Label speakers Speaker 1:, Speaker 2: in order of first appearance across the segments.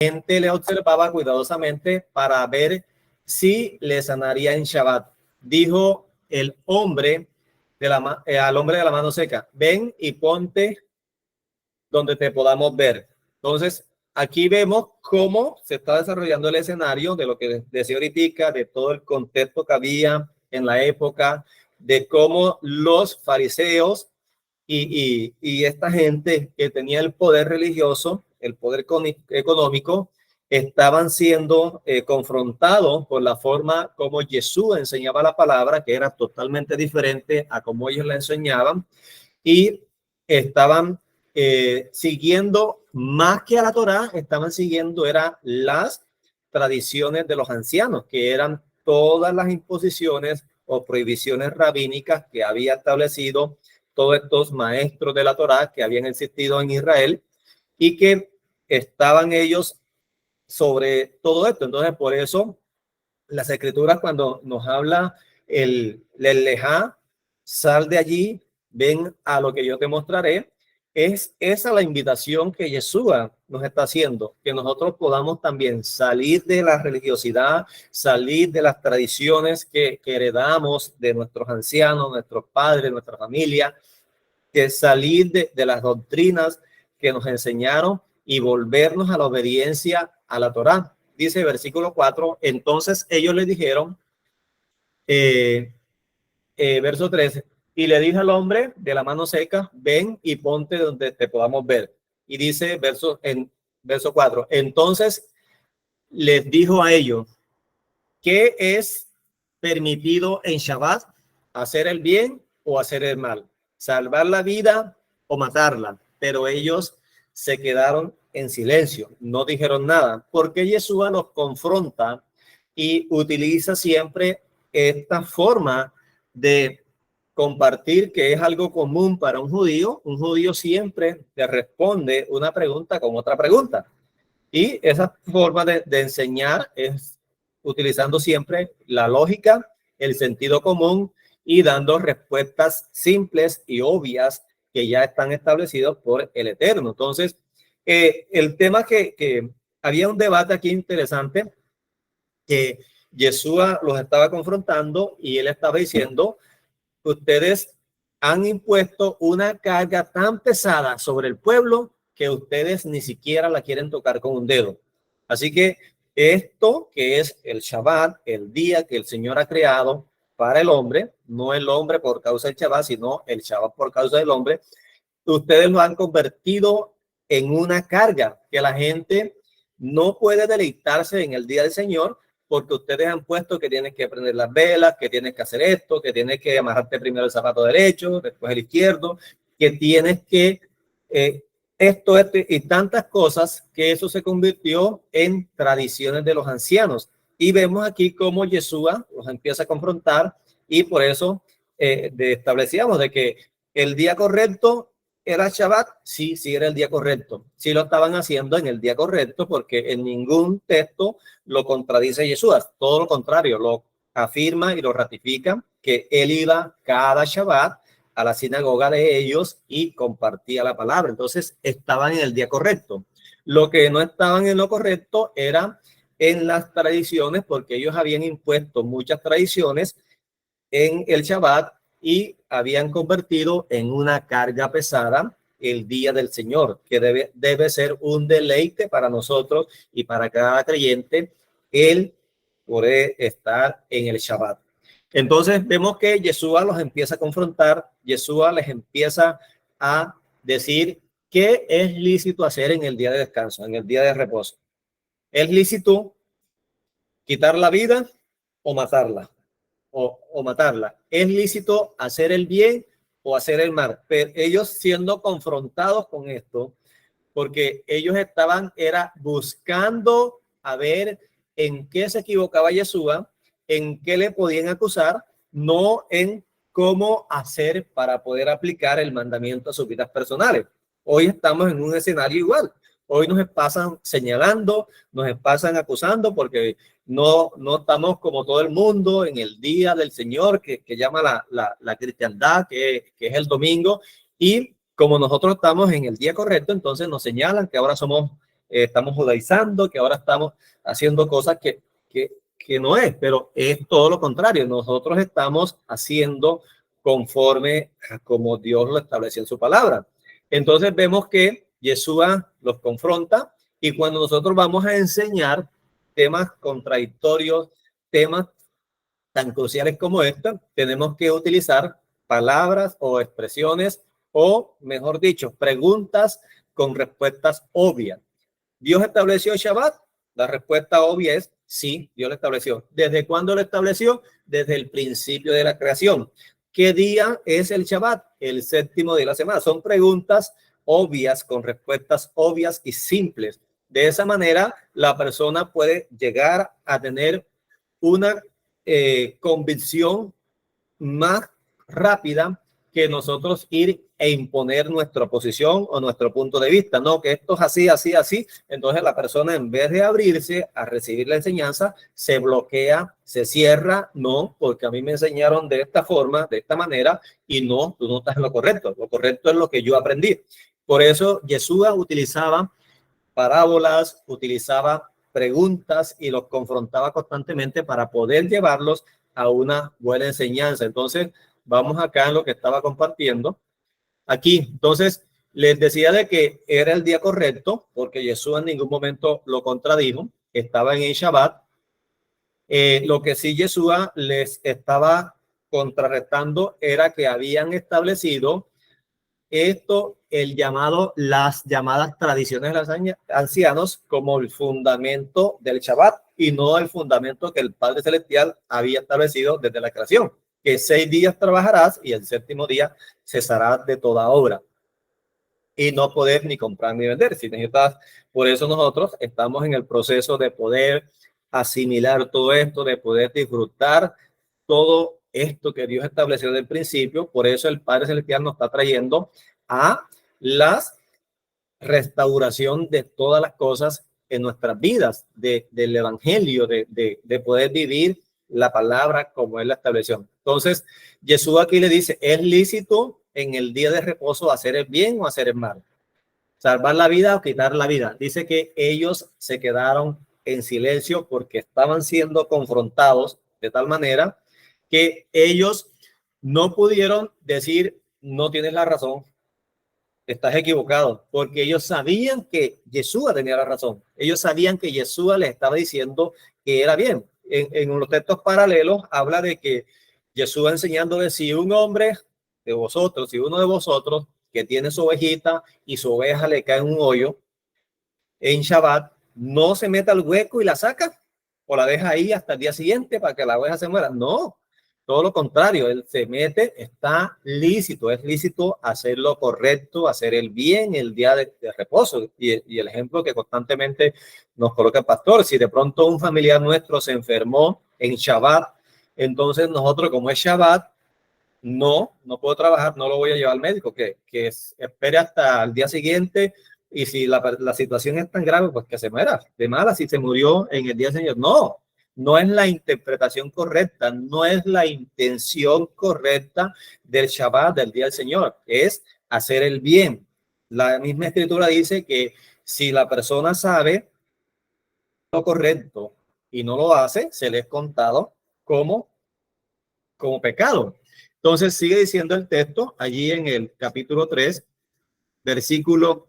Speaker 1: gente le observaba cuidadosamente para ver si le sanaría en Shabbat. Dijo el hombre al hombre de la mano seca: ven y ponte donde te podamos ver. Entonces, aquí vemos cómo se está desarrollando el escenario de lo que decía ahorita, de todo el contexto que había en la época, de cómo los fariseos y esta gente que tenía el poder religioso, el poder económico, estaban siendo confrontados por la forma como Jesús enseñaba la palabra, que era totalmente diferente a como ellos la enseñaban, y estaban siguiendo más que a la Torá, estaban siguiendo las tradiciones de los ancianos, que eran todas las imposiciones o prohibiciones rabínicas que había establecido todos estos maestros de la Torá que habían existido en Israel y que estaban ellos sobre todo esto. Entonces, por eso las escrituras, cuando nos habla el lejá, sal de allí, ven a lo que yo te mostraré, es esa la invitación que Yeshua nos está haciendo, que nosotros podamos también salir de la religiosidad, salir de las tradiciones que heredamos de nuestros ancianos, nuestros padres, nuestra familia, que salir de las doctrinas que nos enseñaron y volvernos a la obediencia a la Torá. Dice versículo 4, entonces ellos le dijeron, verso 13, y le dije al hombre de la mano seca, ven y ponte donde te podamos ver. Y dice verso 4, entonces les dijo a ellos, ¿qué es permitido en Shabbat? ¿Hacer el bien o hacer el mal? ¿Salvar la vida o matarla? Pero ellos se quedaron en silencio, no dijeron nada, porque Yeshua los confronta y utiliza siempre esta forma de compartir, que es algo común para un judío. Un judío siempre te responde una pregunta con otra pregunta. Y esa forma de enseñar es utilizando siempre la lógica, el sentido común y dando respuestas simples y obvias que ya están establecidos por el Eterno. Entonces, el tema que había un debate aquí interesante, que Yeshua los estaba confrontando y él estaba diciendo, ustedes han impuesto una carga tan pesada sobre el pueblo que ustedes ni siquiera la quieren tocar con un dedo. Así que esto, que es el Shabbat, el día que el Señor ha creado para el hombre, no el hombre por causa del Shabbat, sino el Shabbat por causa del hombre, ustedes lo han convertido en una carga que la gente no puede deleitarse en el día del Señor, porque ustedes han puesto que tienes que prender las velas, que tienes que hacer esto, que tienes que amarrarte primero el zapato derecho, después el izquierdo, que tienes que esto y tantas cosas, que eso se convirtió en tradiciones de los ancianos. Y vemos aquí cómo Yeshua los empieza a confrontar, y por eso establecíamos de que el día correcto era Shabbat. Sí, sí era el día correcto. Sí lo estaban haciendo en el día correcto, porque en ningún texto lo contradice Yeshua. Todo lo contrario, lo afirma y lo ratifica, que él iba cada Shabbat a la sinagoga de ellos y compartía la palabra. Entonces estaban en el día correcto. Lo que no estaban en lo correcto era en las tradiciones, porque ellos habían impuesto muchas tradiciones en el Shabbat y habían convertido en una carga pesada el día del Señor, que debe ser un deleite para nosotros y para cada creyente el poder estar en el Shabbat. Entonces vemos que Yeshua los empieza a confrontar, Yeshua les empieza a decir qué es lícito hacer en el día de descanso, en el día de reposo. ¿Es lícito quitar la vida o matarla? O matarla. ¿Es lícito hacer el bien o hacer el mal? Pero ellos siendo confrontados con esto, porque ellos estaban buscando a ver en qué se equivocaba Yeshua, en qué le podían acusar, no en cómo hacer para poder aplicar el mandamiento a sus vidas personales. Hoy estamos en un escenario igual. Hoy nos pasan señalando, nos pasan acusando, porque no estamos como todo el mundo en el día del Señor, que llama la cristiandad, que es el domingo, y como nosotros estamos en el día correcto, entonces nos señalan que ahora somos estamos judaizando, que ahora estamos haciendo cosas que no es, pero es todo lo contrario. Nosotros estamos haciendo conforme a como Dios lo estableció en su palabra. Entonces vemos que Yeshua los confronta y cuando nosotros vamos a enseñar temas contradictorios, temas tan cruciales como esta, tenemos que utilizar palabras o expresiones o, mejor dicho, preguntas con respuestas obvias. ¿Dios estableció el Shabbat? La respuesta obvia es sí, Dios lo estableció. ¿Desde cuándo lo estableció? Desde el principio de la creación. ¿Qué día es el Shabbat? El séptimo día de la semana. Son preguntas obvias con respuestas obvias y simples. De esa manera, la persona puede llegar a tener una convicción más rápida que nosotros ir e imponer nuestra posición o nuestro punto de vista, no, que esto es así, así, así. Entonces la persona, en vez de abrirse a recibir la enseñanza, se bloquea, se cierra, no, porque a mí me enseñaron de esta forma, de esta manera, y no, tú no estás en lo correcto es lo que yo aprendí. Por eso Yeshua utilizaba parábolas, utilizaba preguntas y los confrontaba constantemente para poder llevarlos a una buena enseñanza. Entonces, vamos acá en lo que estaba compartiendo. Aquí, entonces, les decía de que era el día correcto, porque Jesús en ningún momento lo contradijo, estaba en el Shabbat. Lo que sí Yeshua les estaba contrarrestando era que habían establecido esto, las llamadas tradiciones de los ancianos como el fundamento del Shabbat y no el fundamento que el Padre Celestial había establecido desde la creación, que 6 días trabajarás y el séptimo día cesarás de toda obra y no poder ni comprar ni vender. Si necesitas, por eso nosotros estamos en el proceso de poder asimilar todo esto, de poder disfrutar todo esto que Dios estableció desde el principio. Por eso el Padre Celestial nos está trayendo a la restauración de todas las cosas en nuestras vidas, del Evangelio, de poder vivir la palabra como Él la estableció. Entonces, Jesús aquí le dice, ¿es lícito en el día de reposo hacer el bien o hacer el mal? Salvar la vida o quitar la vida. Dice que ellos se quedaron en silencio porque estaban siendo confrontados de tal manera que ellos no pudieron decir, no tienes la razón, estás equivocado, porque ellos sabían que Yeshua tenía la razón. Ellos sabían que Yeshua les estaba diciendo que era bien. En los textos paralelos habla de que Yeshua enseñándole si un hombre de vosotros, si uno de vosotros que tiene su ovejita y su oveja le cae en un hoyo en Shabbat, no se mete al hueco y la saca o la deja ahí hasta el día siguiente para que la oveja se muera. No, todo lo contrario, él se mete, está lícito, es lícito hacer lo correcto, hacer el bien el día de reposo. Y el ejemplo que constantemente nos coloca el pastor, si de pronto un familiar nuestro se enfermó en Shabbat, entonces nosotros como es Shabbat, no puedo trabajar, no lo voy a llevar al médico, que espere hasta el día siguiente y si la situación es tan grave, pues que se muera. De mala, si se murió en el día del Señor. No es la interpretación correcta, no es la intención correcta del Shabbat, del día del Señor, es hacer el bien. La misma escritura dice que si la persona sabe lo correcto y no lo hace, se le es contado como pecado. Entonces sigue diciendo el texto allí en el capítulo 3, versículo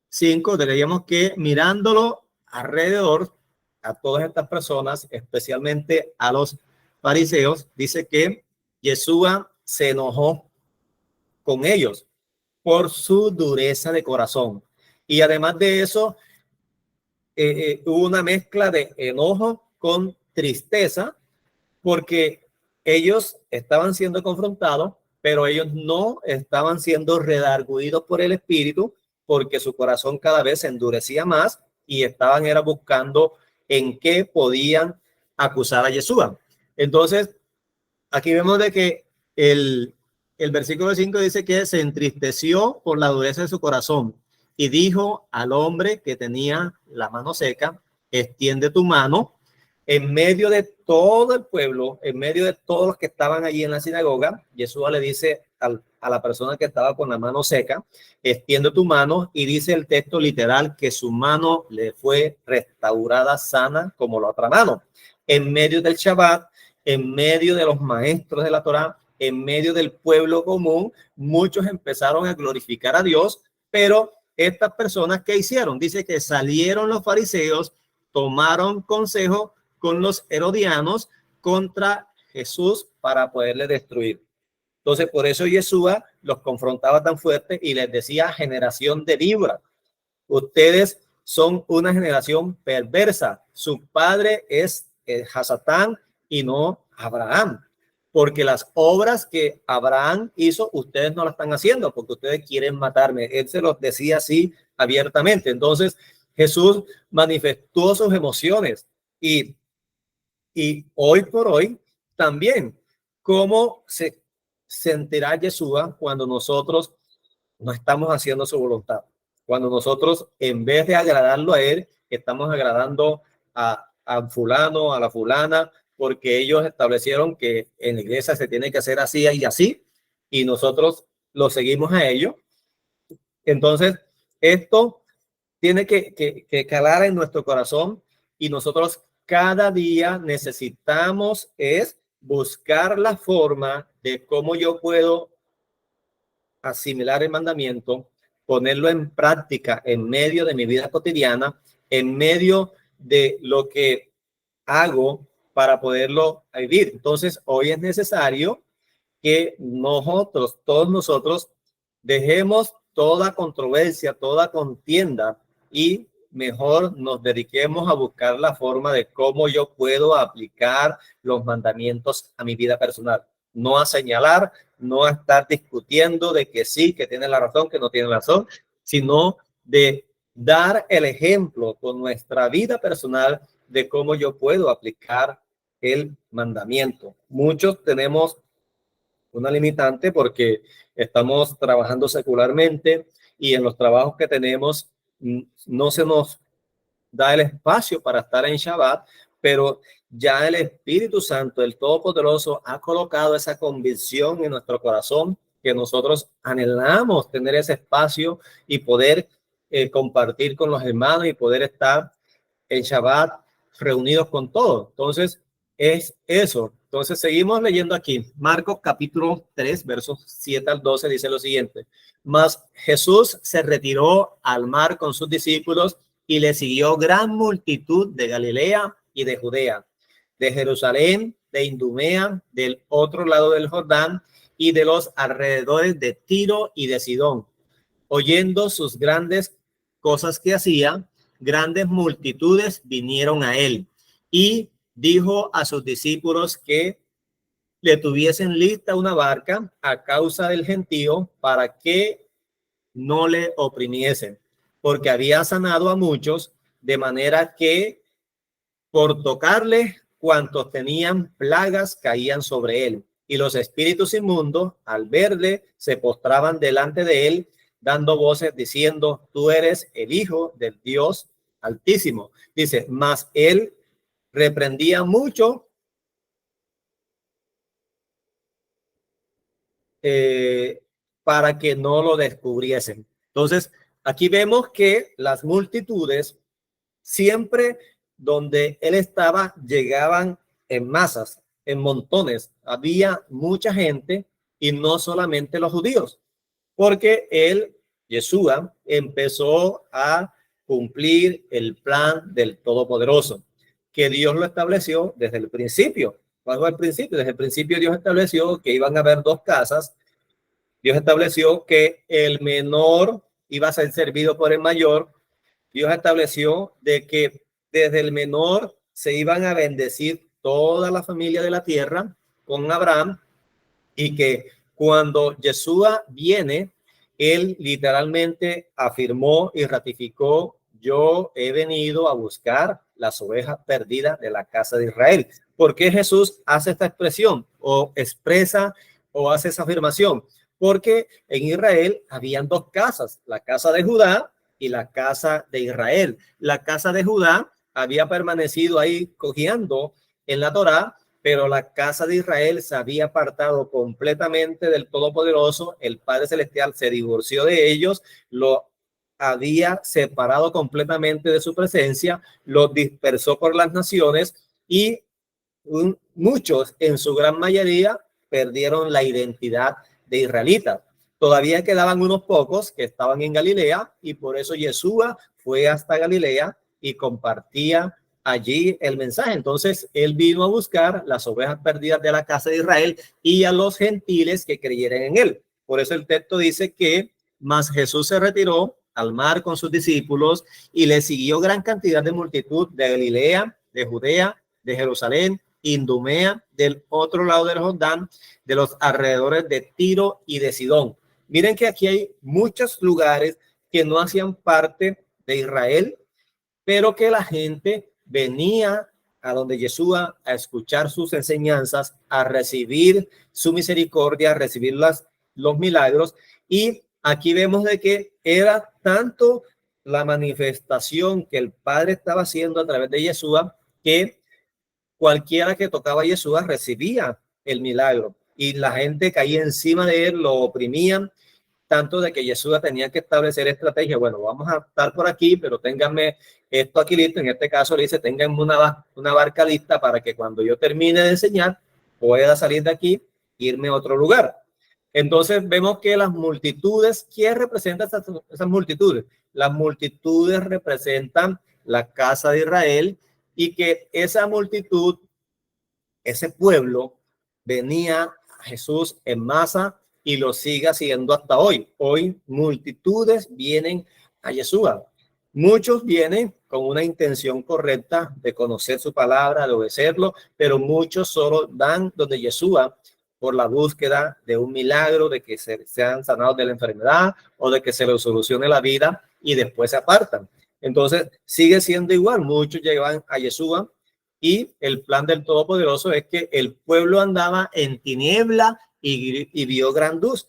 Speaker 1: 5, leíamos que mirándolo alrededor a todas estas personas, especialmente a los fariseos, dice que Yeshua se enojó con ellos por su dureza de corazón. Y además de eso, hubo una mezcla de enojo con tristeza, porque ellos estaban siendo confrontados, pero ellos no estaban siendo redarguidos por el Espíritu, porque su corazón cada vez se endurecía más y estaban era buscando en qué podían acusar a Yeshua. Entonces, aquí vemos de que el versículo 5 dice que se entristeció por la dureza de su corazón y dijo al hombre que tenía la mano seca, extiende tu mano. En medio de todo el pueblo, en medio de todos los que estaban allí en la sinagoga, Jesús le dice a la persona que estaba con la mano seca, extiende tu mano, y dice el texto literal que su mano le fue restaurada sana como la otra mano. En medio del Shabbat, en medio de los maestros de la Torá, en medio del pueblo común, muchos empezaron a glorificar a Dios, pero estas personas, ¿qué hicieron? Dice que salieron los fariseos, tomaron consejo con los herodianos contra Jesús para poderle destruir. Entonces, por eso Yeshua los confrontaba tan fuerte y les decía: generación de víboras, ustedes son una generación perversa, su padre es Hasatán y no Abraham, porque las obras que Abraham hizo, ustedes no las están haciendo, porque ustedes quieren matarme. Él se los decía así abiertamente. Entonces, Jesús manifestó sus emociones, y hoy por hoy también, ¿cómo se sentirá Yeshua cuando nosotros no estamos haciendo su voluntad? Cuando nosotros, en vez de agradarlo a él, estamos agradando a fulano, a la fulana, porque ellos establecieron que en la iglesia se tiene que hacer así y así, y nosotros lo seguimos a ellos. Entonces, esto tiene que calar en nuestro corazón, y nosotros cada día necesitamos es buscar la forma de cómo yo puedo asimilar el mandamiento, ponerlo en práctica en medio de mi vida cotidiana, en medio de lo que hago para poderlo vivir. Entonces, hoy es necesario que nosotros, todos nosotros, dejemos toda controversia, toda contienda, y mejor nos dediquemos a buscar la forma de cómo yo puedo aplicar los mandamientos a mi vida personal. No a señalar, no a estar discutiendo de que sí, que tiene la razón, que no tiene razón, sino de dar el ejemplo con nuestra vida personal de cómo yo puedo aplicar el mandamiento. Muchos tenemos una limitante porque estamos trabajando secularmente, y en los trabajos que tenemos no se nos da el espacio para estar en Shabbat, pero ya el Espíritu Santo, el Todopoderoso, ha colocado esa convicción en nuestro corazón, que nosotros anhelamos tener ese espacio y poder compartir con los hermanos y poder estar en Shabbat reunidos con todos. Entonces, es eso. Entonces, seguimos leyendo aquí. Marcos capítulo 3, versos 7 al 12, dice lo siguiente: mas Jesús se retiró al mar con sus discípulos, y le siguió gran multitud de Galilea y de Judea, de Jerusalén, de Idumea, del otro lado del Jordán, y de los alrededores de Tiro y de Sidón. Oyendo sus grandes cosas que hacía, grandes multitudes vinieron a él, y dijo a sus discípulos que le tuviesen lista una barca a causa del gentío, para que no le oprimiesen, porque había sanado a muchos, de manera que por tocarle, cuantos tenían plagas caían sobre él. Y los espíritus inmundos, al verle, se postraban delante de él, dando voces diciendo: tú eres el Hijo del Dios Altísimo. Dice, mas él reprendía mucho para que no lo descubriesen. Entonces, aquí vemos que las multitudes, siempre donde él estaba, llegaban en masas, en montones. Había mucha gente, y no solamente los judíos, porque él, Yeshua, empezó a cumplir el plan del Todopoderoso, que Dios lo estableció desde el principio. ¿Cuál fue el principio? Desde el principio Dios estableció que iban a haber dos casas. Dios estableció que el menor iba a ser servido por el mayor. Dios estableció de que desde el menor se iban a bendecir toda la familia de la tierra con Abraham, y que cuando Yeshua viene, él literalmente afirmó y ratificó: yo he venido a buscar las ovejas perdidas de la casa de Israel. ¿Por qué Jesús hace esta expresión o expresa o hace esa afirmación? Porque en Israel habían dos casas, la casa de Judá y la casa de Israel. La casa de Judá había permanecido ahí cojeando en la Torá, pero la casa de Israel se había apartado completamente del Todopoderoso. El Padre Celestial se divorció de ellos, lo había separado completamente de su presencia, los dispersó por las naciones y muchos, en su gran mayoría, perdieron la identidad de israelitas. Todavía quedaban unos pocos que estaban en Galilea y por eso Yeshua fue hasta Galilea y compartía allí el mensaje. Entonces él vino a buscar las ovejas perdidas de la casa de Israel y a los gentiles que creyeran en él. Por eso el texto dice que más Jesús se retiró al mar con sus discípulos y le siguió gran cantidad de multitud de Galilea, de Judea, de Jerusalén, Idumea, del otro lado del Jordán, de los alrededores de Tiro y de Sidón. Miren que aquí hay muchos lugares que no hacían parte de Israel, pero que la gente venía a donde Yeshua a escuchar sus enseñanzas, a recibir su misericordia, a recibir los milagros. Y aquí vemos de que era tanto la manifestación que el Padre estaba haciendo a través de Yeshua que cualquiera que tocaba a Yeshua recibía el milagro y la gente caía encima de él, lo oprimían, tanto de que Yeshua tenía que establecer estrategia. Bueno, vamos a estar por aquí, pero ténganme esto aquí listo. En este caso le dice, ténganme una barca lista para que cuando yo termine de enseñar pueda salir de aquí e irme a otro lugar. Entonces vemos que las multitudes, ¿quién representa esas multitudes? Las multitudes representan la casa de Israel y que esa multitud, ese pueblo, venía a Jesús en masa y lo sigue haciendo hasta hoy. Hoy multitudes vienen a Yeshua. Muchos vienen con una intención correcta de conocer su palabra, de obedecerlo, pero muchos solo van donde Yeshua por la búsqueda de un milagro, de que sean sanados de la enfermedad o de que se les solucione la vida y después se apartan. Entonces sigue siendo igual. Muchos llegan a Yeshua y el plan del Todopoderoso es que el pueblo andaba en tiniebla y vio gran luz.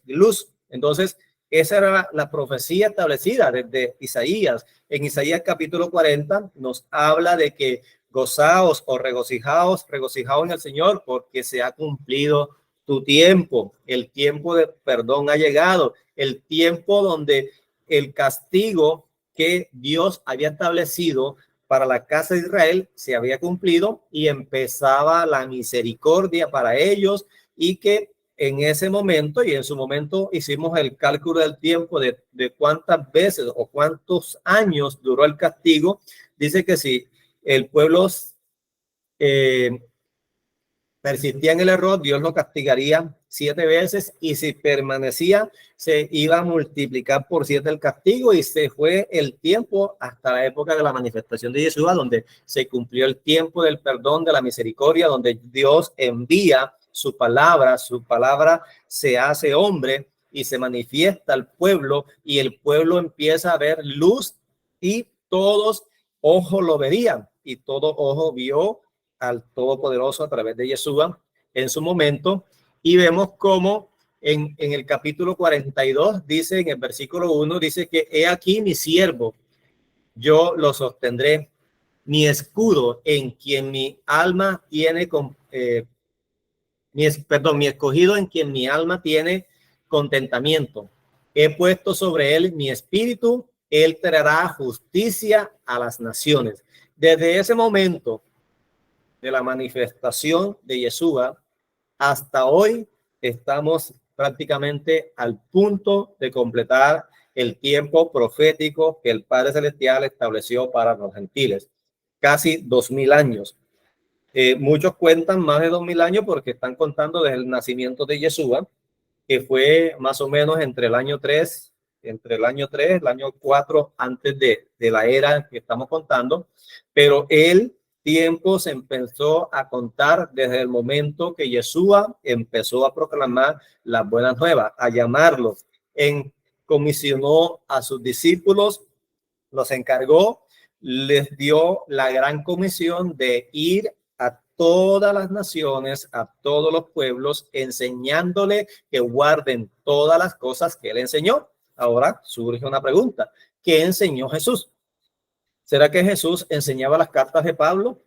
Speaker 1: Entonces, esa era la profecía establecida desde Isaías. En Isaías capítulo 40 nos habla de que gozaos o regocijaos en el Señor porque se ha cumplido tu tiempo. El tiempo de perdón ha llegado. El tiempo donde el castigo que Dios había establecido para la casa de Israel se había cumplido y empezaba la misericordia para ellos y que en ese momento y en su momento hicimos el cálculo del tiempo de cuántas veces o cuántos años duró el castigo. Dice que si el pueblo persistía en el error, Dios lo castigaría 7 veces y si permanecía se iba a multiplicar por 7 el castigo y se fue el tiempo hasta la época de la manifestación de Yeshua, donde se cumplió el tiempo del perdón, de la misericordia, donde Dios envía su palabra se hace hombre y se manifiesta al pueblo y el pueblo empieza a ver luz y todos ojos lo verían y todo ojo vio al Todopoderoso a través de Yeshua en su momento. Y vemos cómo en el capítulo 42 dice, en el versículo 1, dice que he aquí mi siervo, yo lo sostendré, mi escudo en quien mi alma tiene, mi escogido en quien mi alma tiene contentamiento. He puesto sobre él mi espíritu, él traerá justicia a las naciones. Desde ese momento de la manifestación de Yeshua hasta hoy estamos prácticamente al punto de completar el tiempo profético que el Padre Celestial estableció para los gentiles. Casi 2000 años. Muchos cuentan más de 2000 años porque están contando desde el nacimiento de Yeshua, que fue más o menos entre el año 3, el año 4 antes de la era que estamos contando, pero el tiempo se empezó a contar desde el momento que Yeshua empezó a proclamar las buenas nuevas, a llamarlos, comisionó a sus discípulos, los encargó, les dio la gran comisión de ir a todas las naciones, a todos los pueblos, enseñándole que guarden todas las cosas que él enseñó. Ahora surge una pregunta: ¿qué enseñó Jesús? ¿Será que Jesús enseñaba las cartas de Pablo?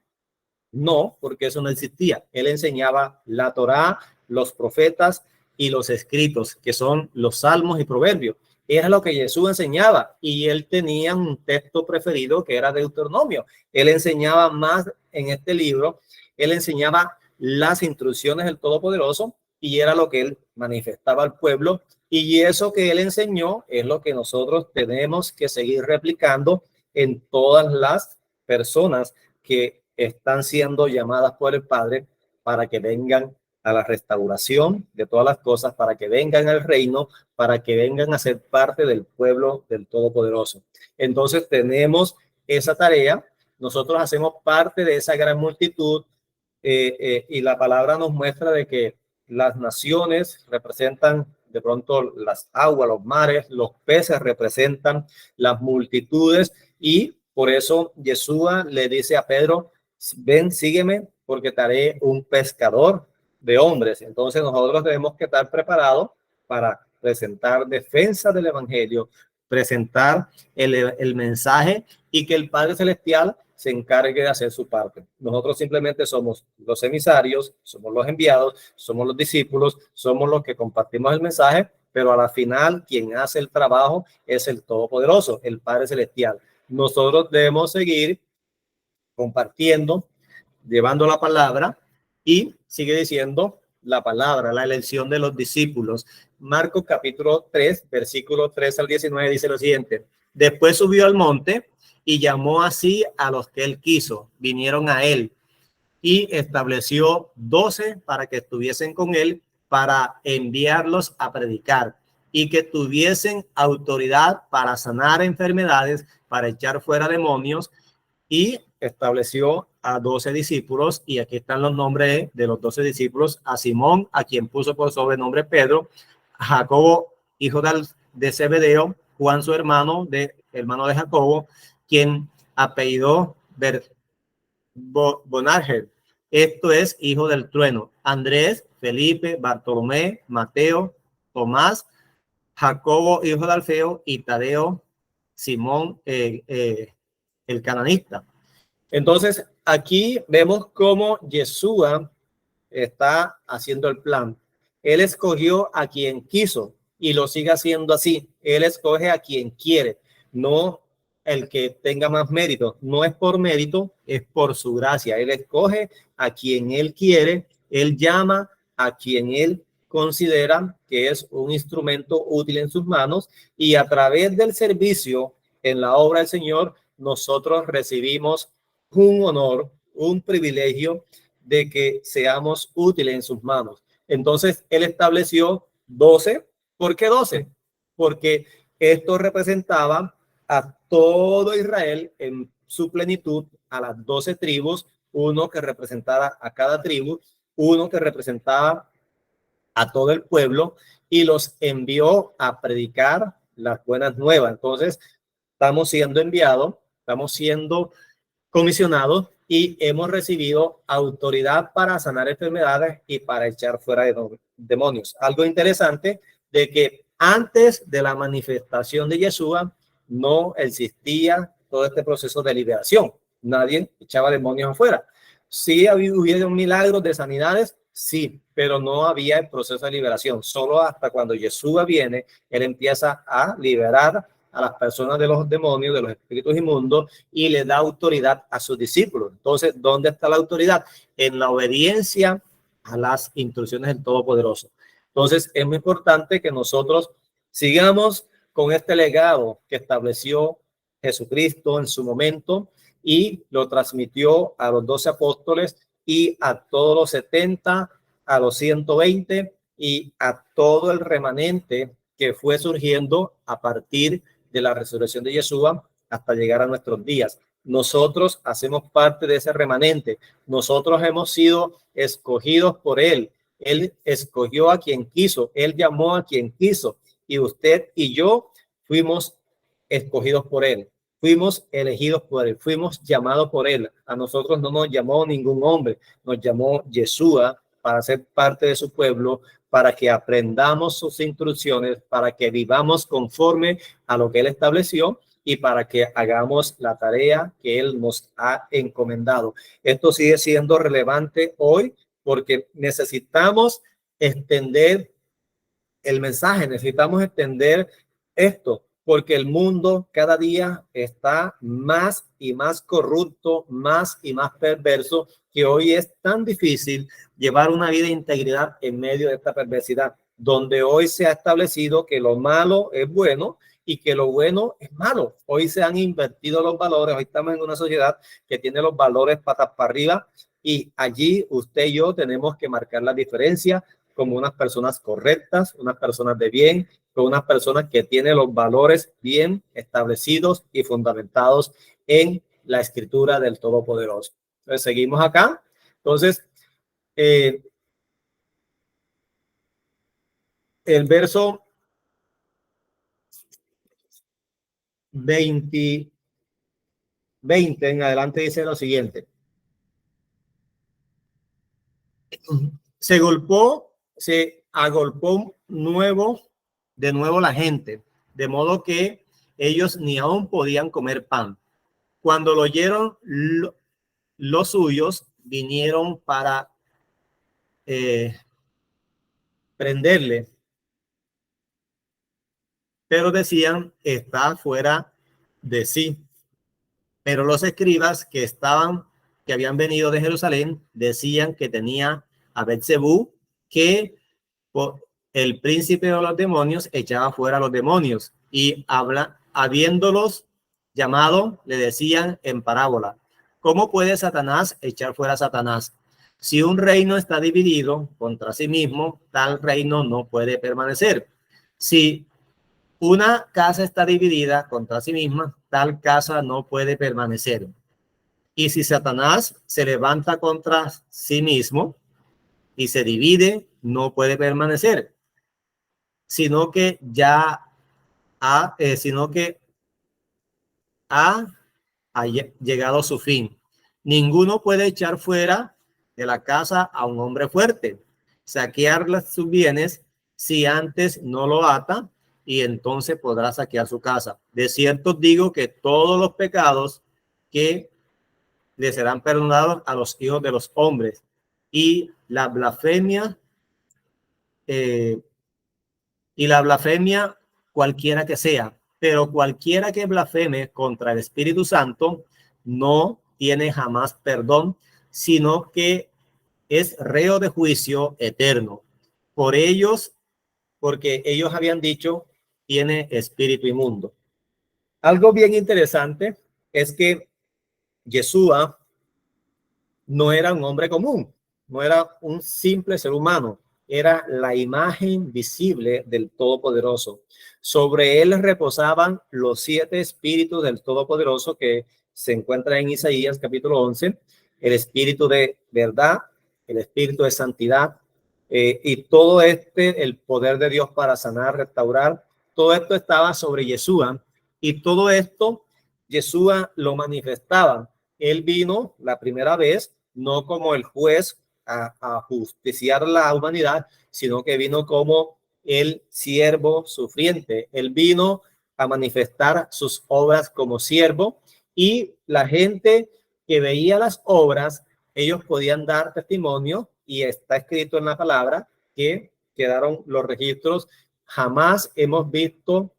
Speaker 1: No, porque eso no existía. Él enseñaba la Torá, los profetas y los escritos, que son los salmos y proverbios. Era lo que Jesús enseñaba, y él tenía un texto preferido que era Deuteronomio. Él enseñaba más en este libro, él enseñaba las instrucciones del Todopoderoso, y era lo que él manifestaba al pueblo, y eso que él enseñó es lo que nosotros tenemos que seguir replicando en todas las personas que están siendo llamadas por el Padre para que vengan a la restauración de todas las cosas, para que vengan al reino, para que vengan a ser parte del pueblo del Todopoderoso. Entonces tenemos esa tarea, nosotros hacemos parte de esa gran multitud, y la palabra nos muestra de que las naciones representan de pronto las aguas, los mares, los peces representan las multitudes, y por eso Yeshua le dice a Pedro, ven, sígueme, porque te haré un pescador de hombres. Entonces nosotros tenemos que estar preparados para presentar defensa del evangelio, presentar el mensaje, y que el Padre Celestial se encargue de hacer su parte. Nosotros simplemente somos los emisarios, somos los enviados, somos los discípulos, somos los que compartimos el mensaje, pero a la final quien hace el trabajo es el Todopoderoso, el Padre Celestial. Nosotros debemos seguir compartiendo, llevando la palabra, y sigue diciendo la palabra, la elección de los discípulos. Marcos capítulo 3, versículo 3 al 19 dice lo siguiente: después subió al monte y llamó así a los que él quiso, vinieron a él, y estableció 12 para que estuviesen con él, para enviarlos a predicar, y que tuviesen autoridad para sanar enfermedades, para echar fuera demonios, y estableció a 12 discípulos, y aquí están los nombres de los 12 discípulos: a Simón, a quien puso por sobrenombre Pedro, a Jacobo, hijo de Zebedeo, Juan su hermano de Jacobo, quien apellidó Boanerges, esto es, hijo del trueno, Andrés, Felipe, Bartolomé, Mateo, Tomás, Jacobo, hijo de Alfeo, y Tadeo, Simón, el cananista. Entonces, aquí vemos cómo Yeshua está haciendo el plan. Él escogió a quien quiso y lo sigue haciendo así. Él escoge a quien quiere, no el que tenga más mérito. No es por mérito, es por su gracia. Él escoge a quien él quiere, él llama a quien él considera que es un instrumento útil en sus manos, y a través del servicio en la obra del Señor, nosotros recibimos un honor, un privilegio de que seamos útiles en sus manos. Entonces, él estableció 12. ¿Por qué 12? Porque esto representaba a todo Israel en su plenitud, a las 12 tribus, uno que representara a cada tribu, uno que representaba a todo el pueblo, y los envió a predicar las buenas nuevas. Entonces, estamos siendo enviados, estamos siendo comisionados, y hemos recibido autoridad para sanar enfermedades y para echar fuera de demonios. Algo interesante de que antes de la manifestación de Yeshua no existía todo este proceso de liberación. Nadie echaba demonios afuera. Sí hubieron milagros de sanidades, sí, pero no había el proceso de liberación. Solo hasta cuando Yeshua viene, él empieza a liberar a las personas de los demonios, de los espíritus inmundos, y le da autoridad a sus discípulos. Entonces, ¿dónde está la autoridad? En la obediencia a las instrucciones del Todopoderoso. Entonces, es muy importante que nosotros sigamos con este legado que estableció Jesucristo en su momento, y lo transmitió a los 12 apóstoles y a todos los 70, a los 120 y a todo el remanente que fue surgiendo a partir de la resurrección de Yeshua hasta llegar a nuestros días. Nosotros hacemos parte de ese remanente. Nosotros hemos sido escogidos por él. Él escogió a quien quiso. Él llamó a quien quiso. Y usted y yo fuimos escogidos por él. Fuimos elegidos por él. Fuimos llamados por él. A nosotros no nos llamó ningún hombre. Nos llamó Yeshua para ser parte de su pueblo, para que aprendamos sus instrucciones, para que vivamos conforme a lo que él estableció, y para que hagamos la tarea que Él nos ha encomendado. Esto sigue siendo relevante hoy porque necesitamos extender el mensaje, necesitamos extender esto, porque el mundo cada día está más y más corrupto, más y más perverso, que hoy es tan difícil llevar una vida de integridad en medio de esta perversidad, donde hoy se ha establecido que lo malo es bueno y que lo bueno es malo. Hoy se han invertido los valores, hoy estamos en una sociedad que tiene los valores patas para arriba y allí usted y yo tenemos que marcar la diferencia como unas personas correctas, unas personas de bien, con unas personas que tienen los valores bien establecidos y fundamentados en la escritura del Todopoderoso. Entonces, seguimos acá. Entonces, el verso 20 en adelante dice lo siguiente. Se agolpó de nuevo la gente, de modo que ellos ni aún podían comer pan. Cuando lo oyeron los suyos, vinieron para prenderle, pero decían, está fuera de sí. Pero los escribas que habían venido de Jerusalén, decían que tenía a Beelzebú, que el príncipe de los demonios echaba fuera a los demonios, y habiéndolos llamado, le decían en parábola, ¿cómo puede Satanás echar fuera a Satanás? Si un reino está dividido contra sí mismo, tal reino no puede permanecer. Si una casa está dividida contra sí misma, tal casa no puede permanecer. Y si Satanás se levanta contra sí mismo y se divide, no puede permanecer, sino que ha llegado a su fin. Ninguno puede echar fuera de la casa a un hombre fuerte, saquear sus bienes si antes no lo ata, y entonces podrá saquear su casa. De cierto digo que todos los pecados que le serán perdonados a los hijos de los hombres, y la blasfemia eh, cualquiera que sea, pero cualquiera que blasfeme contra el Espíritu Santo no tiene jamás perdón, sino que es reo de juicio eterno. Porque ellos habían dicho, tiene espíritu inmundo. Algo bien interesante es que Yeshua no era un hombre común, no era un simple ser humano, era la imagen visible del Todopoderoso. Sobre él reposaban los 7 espíritus del Todopoderoso que se encuentran en Isaías capítulo 11, el espíritu de verdad, el espíritu de santidad, y todo el poder de Dios para sanar, restaurar, todo esto estaba sobre Yeshua, y todo esto Yeshua lo manifestaba. Él vino la primera vez no como el juez a justiciar la humanidad, sino que vino como el siervo sufriente. Él vino a manifestar sus obras como siervo, y la gente que veía las obras, ellos podían dar testimonio, y está escrito en la palabra que quedaron los registros. Jamás hemos visto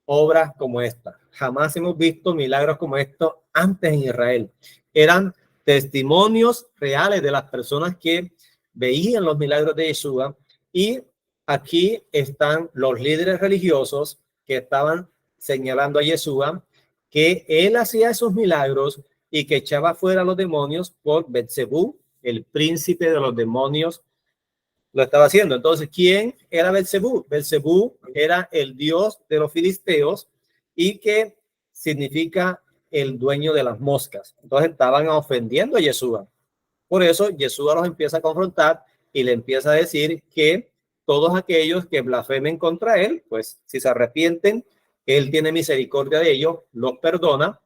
Speaker 1: obras como esta. Jamás hemos visto milagros como estos antes en Israel. Eran testimonios reales de las personas que veían los milagros de Yeshua, y aquí están los líderes religiosos que estaban señalando a Yeshua que él hacía esos milagros y que echaba fuera a los demonios por Beelzebú, el príncipe de los demonios, lo estaba haciendo. Entonces, ¿quién era Beelzebú? Beelzebú era el dios de los filisteos, y que significa el dueño de las moscas. Entonces estaban ofendiendo a Yeshua. Por eso Yeshua los empieza a confrontar y le empieza a decir que todos aquellos que blasfemen contra él, pues si se arrepienten, él tiene misericordia de ellos, los perdona,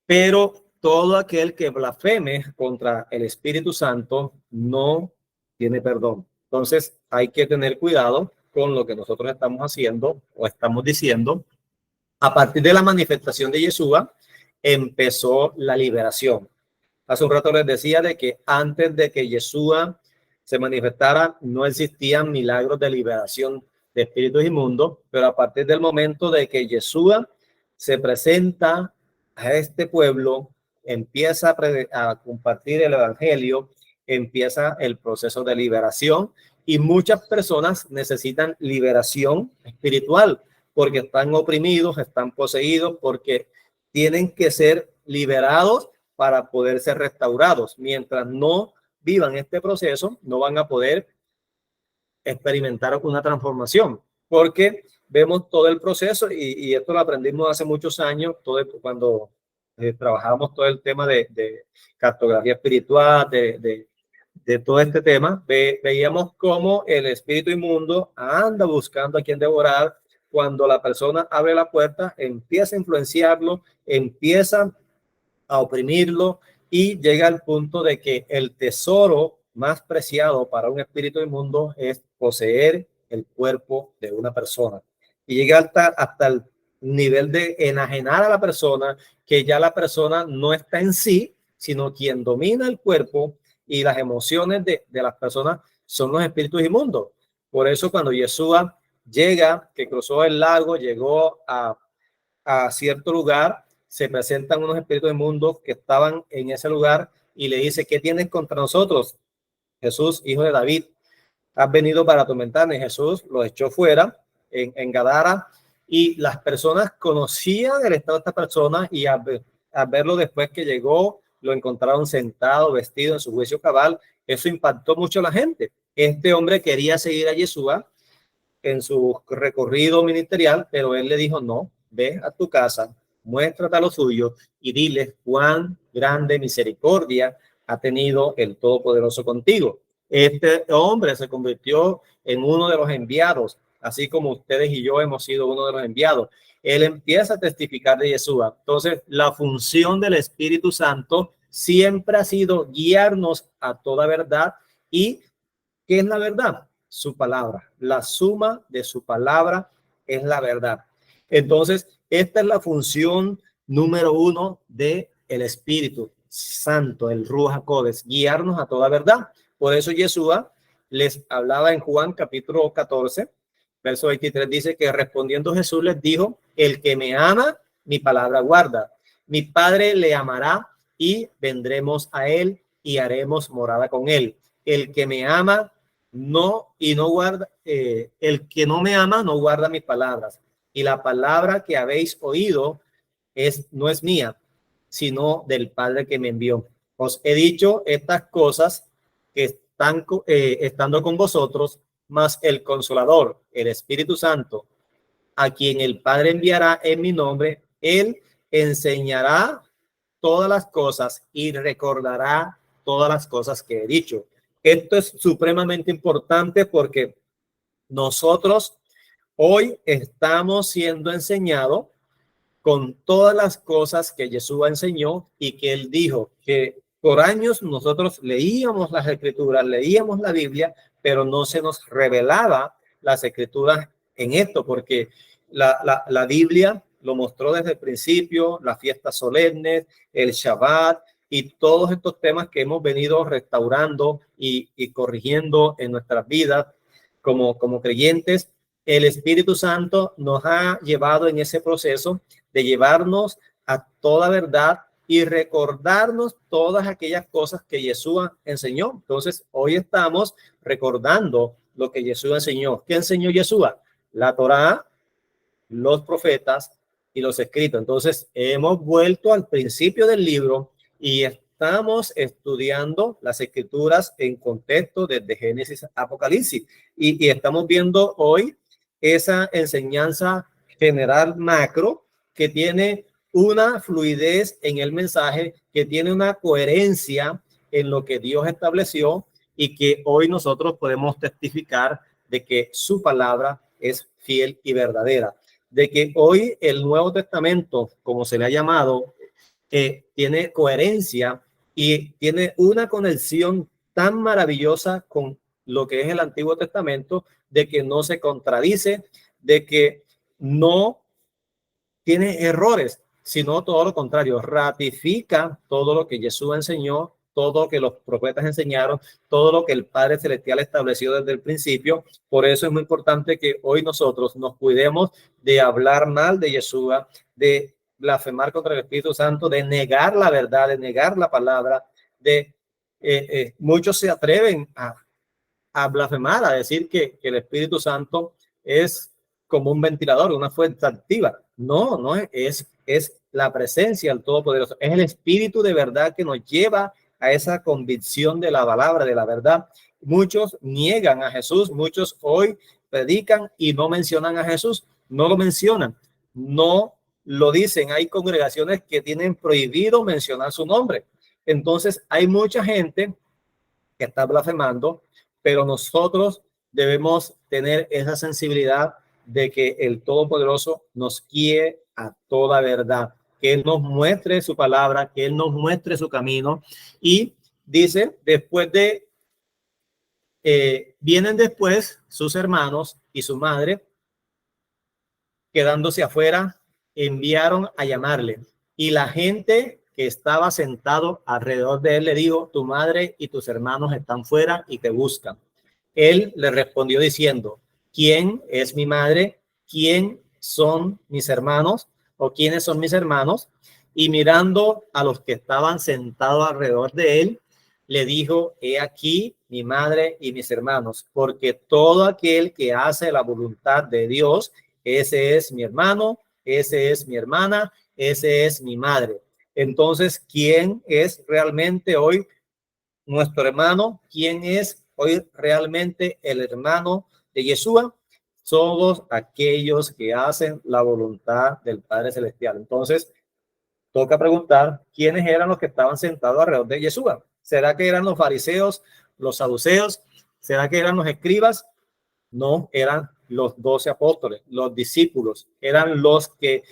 Speaker 1: pero todo aquel que blasfeme contra el Espíritu Santo no tiene perdón. Entonces hay que tener cuidado con lo que nosotros estamos haciendo o estamos diciendo, A partir de la manifestación de Yeshua, empezó la liberación. Hace un rato les decía de que antes de que Yeshua se manifestara, no existían milagros de liberación de espíritus inmundos, pero a partir del momento de que Yeshua se presenta a este pueblo, empieza a compartir el evangelio, empieza el proceso de liberación y muchas personas necesitan liberación espiritual porque están oprimidos, están poseídos, porque tienen que ser liberados para poder ser restaurados. Mientras no vivan este proceso, no van a poder experimentar una transformación, porque vemos todo el proceso y esto lo aprendimos hace muchos años, cuando trabajábamos todo el tema de cartografía espiritual, de todo este tema, veíamos cómo el espíritu inmundo anda buscando a quien devorar. Cuando la persona abre la puerta, empieza a influenciarlo, empieza a oprimirlo y llega al punto de que el tesoro más preciado para un espíritu inmundo es poseer el cuerpo de una persona. Y llega hasta el nivel de enajenar a la persona, que ya la persona no está en sí, sino quien domina el cuerpo y las emociones de las personas son los espíritus inmundos. Por eso cuando Yeshua llega, que cruzó el lago, llegó a cierto lugar, se presentan unos espíritus inmundos que estaban en ese lugar y le dice: ¿qué tienes contra nosotros, Jesús, hijo de David? Has venido para atormentarme. Jesús los echó fuera en Gadara y las personas conocían el estado de esta persona y a verlo después que llegó, lo encontraron sentado, vestido en su juicio cabal. Eso impactó mucho a la gente. Este hombre quería seguir a Yeshua en su recorrido ministerial, pero él le dijo: no, ve a tu casa, muéstrate a lo suyo y diles cuán grande misericordia ha tenido el Todopoderoso contigo. Este hombre se convirtió en uno de los enviados, así como ustedes y yo hemos sido uno de los enviados. Él empieza a testificar de Yeshua. Entonces, la función del Espíritu Santo siempre ha sido guiarnos a toda verdad. ¿Y qué es la verdad? Su palabra. La suma de su palabra es la verdad. Entonces, esta es la función número uno de el Espíritu Santo, el Ruach HaKodesh, guiarnos a toda verdad. Por eso Yeshua les hablaba en Juan capítulo 14, verso 23, dice que respondiendo Jesús les dijo: el que me ama, mi palabra guarda. Mi Padre le amará y vendremos a él y haremos morada con él. El que me ama no guarda, el que no me ama no guarda mis palabras, y la palabra que habéis oído no es mía, sino del Padre que me envió. Os he dicho estas cosas que están estando con vosotros, mas el Consolador, el Espíritu Santo, a quien el Padre enviará en mi nombre, él enseñará todas las cosas y recordará todas las cosas que he dicho. Esto es supremamente importante porque nosotros hoy estamos siendo enseñados con todas las cosas que Jesús enseñó y que él dijo que por años nosotros leíamos las escrituras, leíamos la Biblia, pero no se nos revelaba las escrituras en esto, porque la Biblia lo mostró desde el principio, las fiestas solemnes, el Shabbat y todos estos temas que hemos venido restaurando y corrigiendo en nuestras vidas como creyentes. El Espíritu Santo nos ha llevado en ese proceso de llevarnos a toda verdad y recordarnos todas aquellas cosas que Jesús enseñó. Entonces, hoy estamos recordando lo que Jesús enseñó. ¿Qué enseñó Jesús? La Torá, los profetas y los escritos. Entonces, hemos vuelto al principio del libro y estamos estudiando las escrituras en contexto desde Génesis a Apocalipsis. Y estamos viendo hoy esa enseñanza general macro que tiene una fluidez en el mensaje, que tiene una coherencia en lo que Dios estableció y que hoy nosotros podemos testificar de que su palabra es fiel y verdadera. De que hoy el Nuevo Testamento, como se le ha llamado, tiene coherencia y tiene una conexión tan maravillosa con lo que es el Antiguo Testamento, de que no se contradice, de que no tiene errores, sino todo lo contrario, ratifica todo lo que Jesús enseñó, todo lo que los profetas enseñaron, todo lo que el Padre Celestial estableció desde el principio. Por eso es muy importante que hoy nosotros nos cuidemos de hablar mal de Yeshua, de blasfemar contra el Espíritu Santo, de negar la verdad, de negar la palabra, muchos se atreven a blasfemar, a decir que el Espíritu Santo es como un ventilador, una fuente activa. No, no es la presencia del Todopoderoso, es el Espíritu de verdad que nos lleva a esa convicción de la palabra, de la verdad. Muchos niegan a Jesús, muchos hoy predican y no mencionan a Jesús, no lo mencionan, no lo dicen. Hay congregaciones que tienen prohibido mencionar su nombre. Entonces hay mucha gente que está blasfemando, pero nosotros debemos tener esa sensibilidad de que el Todopoderoso nos guíe a toda verdad, que Él nos muestre su palabra, que Él nos muestre su camino. Y dice, vienen después sus hermanos y su madre, quedándose afuera, enviaron a llamarle. Y la gente que estaba sentado alrededor de él le dijo, tu madre y tus hermanos están fuera y te buscan. Él le respondió diciendo, ¿quién es mi madre? ¿Quién son mis hermanos? ¿O quiénes son mis hermanos? Y mirando a los que estaban sentados alrededor de él, le dijo, he aquí mi madre y mis hermanos, porque todo aquel que hace la voluntad de Dios, ese es mi hermano, ese es mi hermana, ese es mi madre. Entonces, ¿quién es realmente hoy nuestro hermano? ¿Quién es hoy realmente el hermano de Yeshua? Todos aquellos que hacen la voluntad del Padre Celestial. Entonces, toca preguntar quiénes eran los que estaban sentados alrededor de Yeshua. ¿Será que eran los fariseos, los saduceos? ¿Será que eran los escribas? No, eran los 12 apóstoles, los discípulos, eran los que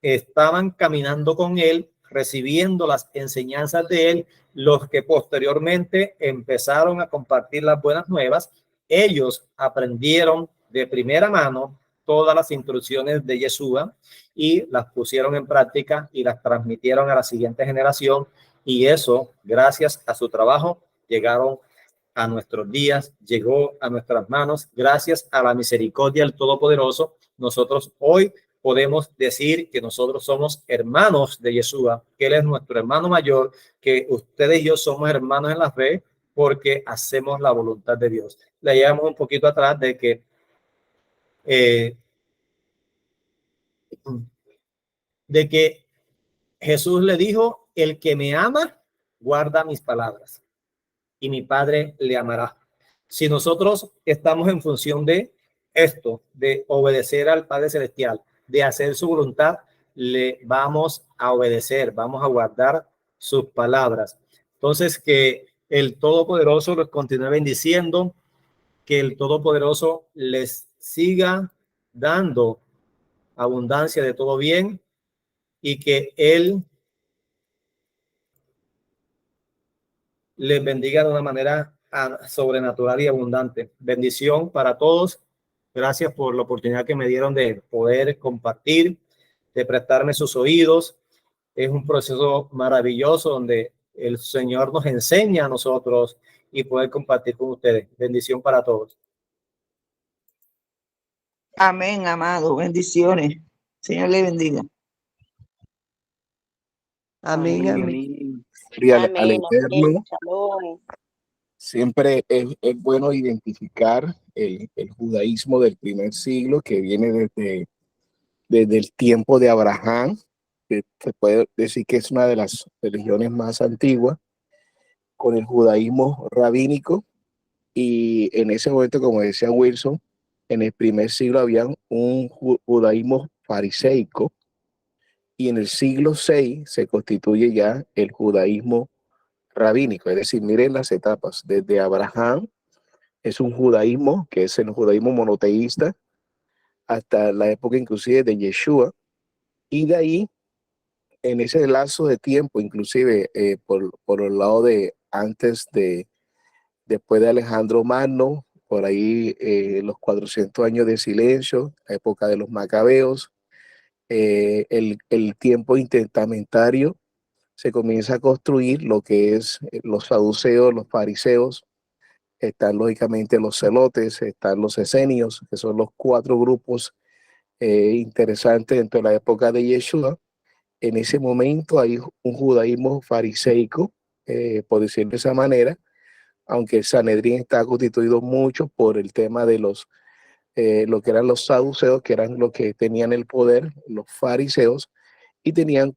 Speaker 1: estaban caminando con él, recibiendo las enseñanzas de él, los que posteriormente empezaron a compartir las buenas nuevas. Ellos aprendieron de primera mano todas las instrucciones de Yeshua y las pusieron en práctica y las transmitieron a la siguiente generación, y eso, gracias a su trabajo, llegaron a nuestros días, llegó a nuestras manos. Gracias a la misericordia del Todopoderoso, nosotros hoy podemos decir que nosotros somos hermanos de Yeshua, que Él es nuestro hermano mayor, que ustedes y yo somos hermanos en la fe porque hacemos la voluntad de Dios. Le llevamos un poquito atrás eh, de que Jesús le dijo, el que me ama, guarda mis palabras y mi Padre le amará. Si nosotros estamos en función de esto, de obedecer al Padre Celestial, de hacer su voluntad, le vamos a obedecer, vamos a guardar sus palabras. Entonces, que el Todopoderoso los continúe bendiciendo, que el Todopoderoso les siga dando abundancia de todo bien y que Él les bendiga de una manera sobrenatural y abundante. Bendición para todos. Gracias por la oportunidad que me dieron de poder compartir, de prestarme sus oídos. Es un proceso maravilloso donde el Señor nos enseña a nosotros y poder compartir con ustedes. Bendición para todos.
Speaker 2: Amén, amado. Bendiciones. Señor le bendiga.
Speaker 3: Amén,
Speaker 4: Amén.
Speaker 3: amén.
Speaker 4: Al Eterno. Siempre es bueno identificar el judaísmo del primer siglo, que viene desde el tiempo de Abraham, que se puede decir que es una de las religiones más antiguas, con el judaísmo rabínico. Y en ese momento, como decía Wilson, en el primer siglo había un judaísmo fariseico, y en el siglo VI se constituye ya el judaísmo rabínico. Es decir, miren las etapas. Desde Abraham es un judaísmo que es el judaísmo monoteísta hasta la época inclusive de Yeshua, y de ahí, en ese lazo de tiempo, inclusive por el lado de después de Alejandro Magno, por ahí los 400 años de silencio, la época de los macabeos, el tiempo intertestamentario se comienza a construir lo que es los saduceos, los fariseos, están lógicamente los celotes, están los esenios, que son los 4 grupos interesantes dentro de la época de Yeshua. En ese momento hay un judaísmo fariseico, por decirlo de esa manera, aunque el Sanedrín está constituido mucho por el tema de lo que eran los saduceos, que eran los que tenían el poder, los fariseos, y tenían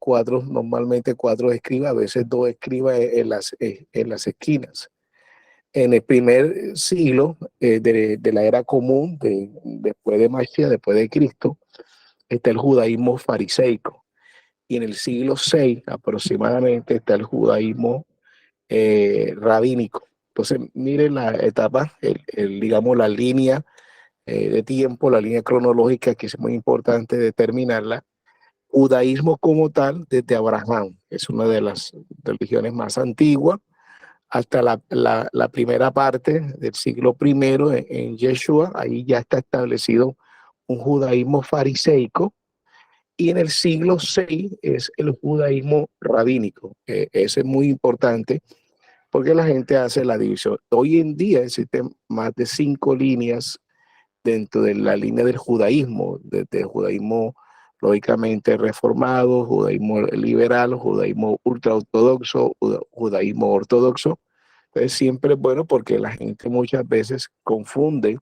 Speaker 4: normalmente 4 escribas, a veces 2 escribas en las esquinas. En el primer siglo de la era común, después de Mashiach, después de Cristo, está el judaísmo fariseico. Y en el siglo VI aproximadamente está el judaísmo rabínico. Entonces, miren la etapa, digamos, la línea de tiempo, la línea cronológica, que es muy importante determinarla. Judaísmo como tal, desde Abraham, es una de las religiones más antiguas, hasta la primera parte del siglo I en Yeshua, ahí ya está establecido un judaísmo fariseico, y en el siglo VI es el judaísmo rabínico. Ese es muy importante porque la gente hace la división. Hoy en día existen más de 5 líneas dentro de la línea del judaísmo, desde el judaísmo lógicamente reformado, judaísmo liberal, judaísmo ultraortodoxo, judaísmo ortodoxo. Entonces siempre es bueno porque la gente muchas veces confunde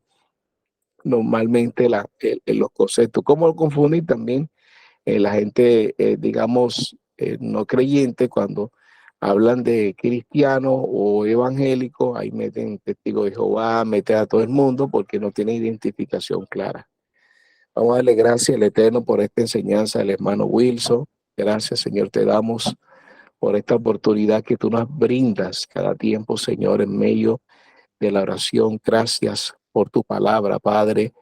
Speaker 4: normalmente los conceptos. ¿Cómo lo confunden? También la gente, digamos, no creyente, cuando hablan de cristiano o evangélico, ahí meten testigo de Jehová, meten a todo el mundo porque no tiene identificación clara. Vamos a darle gracias al Eterno por esta enseñanza del hermano Wilson. Gracias, Señor, te damos por esta oportunidad que tú nos brindas cada tiempo, Señor, en medio de la oración. Gracias por tu palabra, Padre.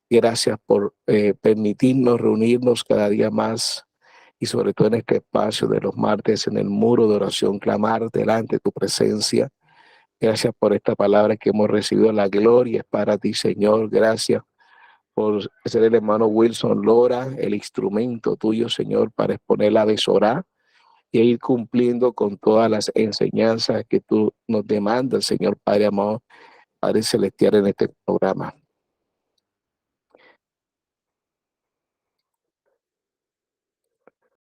Speaker 4: Gracias por permitirnos reunirnos cada día más y sobre todo en este espacio de los martes en el muro de oración, clamar delante de tu presencia. Gracias por esta palabra que hemos recibido. La gloria es para ti, Señor. Gracias por ser el hermano Wilson Lora, el instrumento tuyo, Señor, para exponer la Besorá y ir cumpliendo con todas las enseñanzas que tú nos demandas, Señor Padre amado, Padre celestial, en este programa.